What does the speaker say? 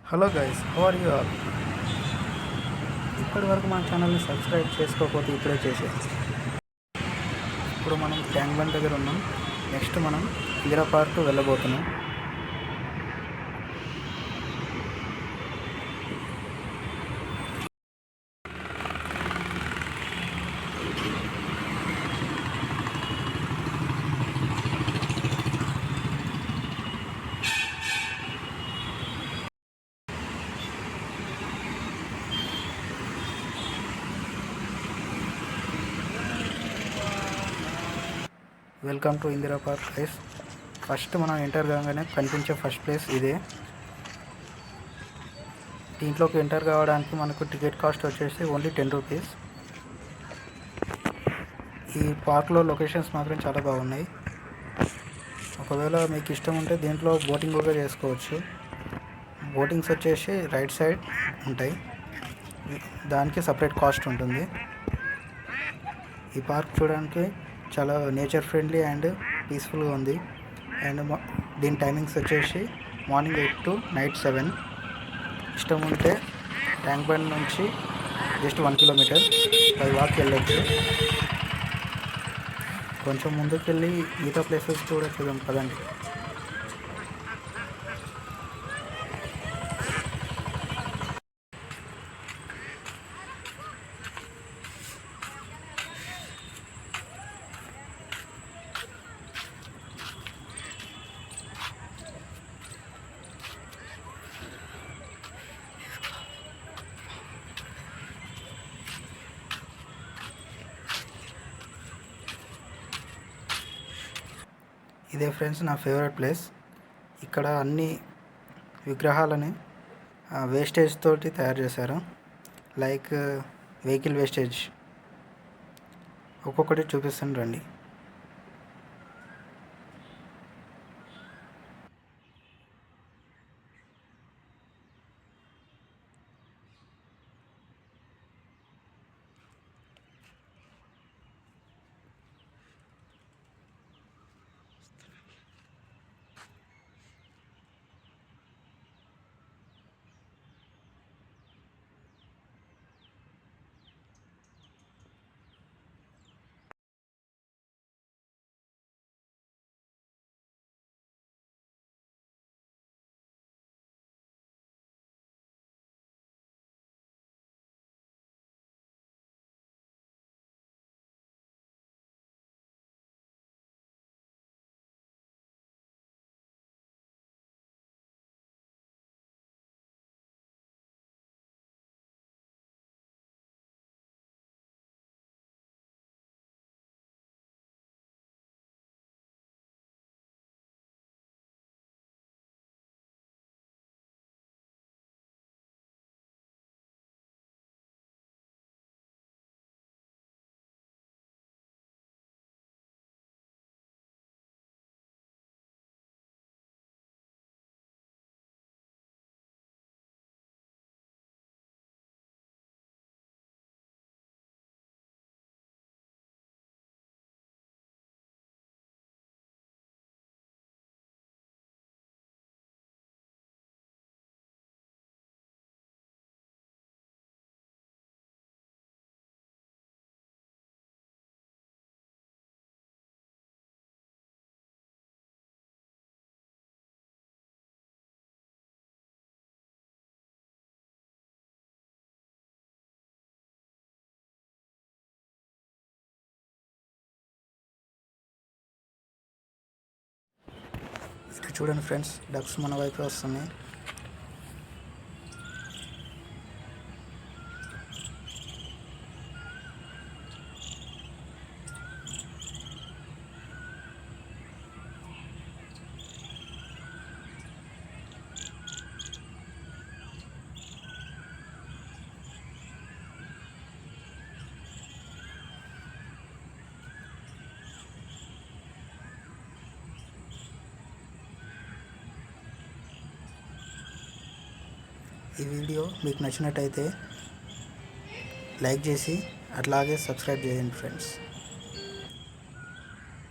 Hello guys, how are you all? ఇప్పటి వరకు మన ఛానల్ని సబ్స్క్రైబ్ చేసుకోకపోతే ఇప్పుడే చేసేది. ఇప్పుడు మనం ట్యాంక్ బండ్ దగ్గర ఉన్నాం. నెక్స్ట్ మనం ఇందిరా పార్క్ వెళ్ళబోతున్నాం. Welcome to Indira park guys. First మనం ఎంటర్ కాగానే కనిపించే ఫస్ట్ ప్లేస్ ఇదే. దీంట్లోకి ఎంటర్ కావడానికి మనకు టికెట్ కాస్ట్ వచ్చేసి ఓన్లీ 10 రూపీస్. ఈ పార్క్లో లొకేషన్స్ మాత్రం చాలా బాగున్నాయి. ఒకవేళ మీకు ఇష్టం ఉంటే దీంట్లో బోటింగ్ కూడా చేసుకోవచ్చు. బోటింగ్స్ వచ్చేసి రైట్ సైడ్ ఉంటాయి, దానికి సపరేట్ కాస్ట్ ఉంటుంది. ఈ పార్క్ చూడడానికి చాలా నేచర్ ఫ్రెండ్లీ అండ్ పీస్ఫుల్గా ఉంది. అండ్ దీని టైమింగ్స్ వచ్చేసి మార్నింగ్ 8 to నైట్ 7. ఇష్టం ఉంటే ట్యాంక్ బండ్ నుంచి జస్ట్ 1 కిలోమీటర్ బై వాక్ వెళ్ళొచ్చు. కొంచెం ముందుకు వెళ్ళి మిగతా ప్లేసెస్ కూడా చూద్దాం కదండి. ఇదే ఫ్రెండ్స్ నా ఫేవరెట్ ప్లేస్. ఇక్కడ అన్ని విగ్రహాలని వేస్టేజ్ తోటి తయారు చేశారు. Like vehicle wastage. ఒక్కొక్కటి చూపిస్తాను రండి. ఇక్కడ చూడండి ఫ్రెండ్స్, డక్స్ మన వైపు వస్తున్నాయి. ఈ వీడియో మీకు నచ్చినట్టయితే లైక్ చేసి అట్లాగే సబ్స్క్రైబ్ చేయండి ఫ్రెండ్స్.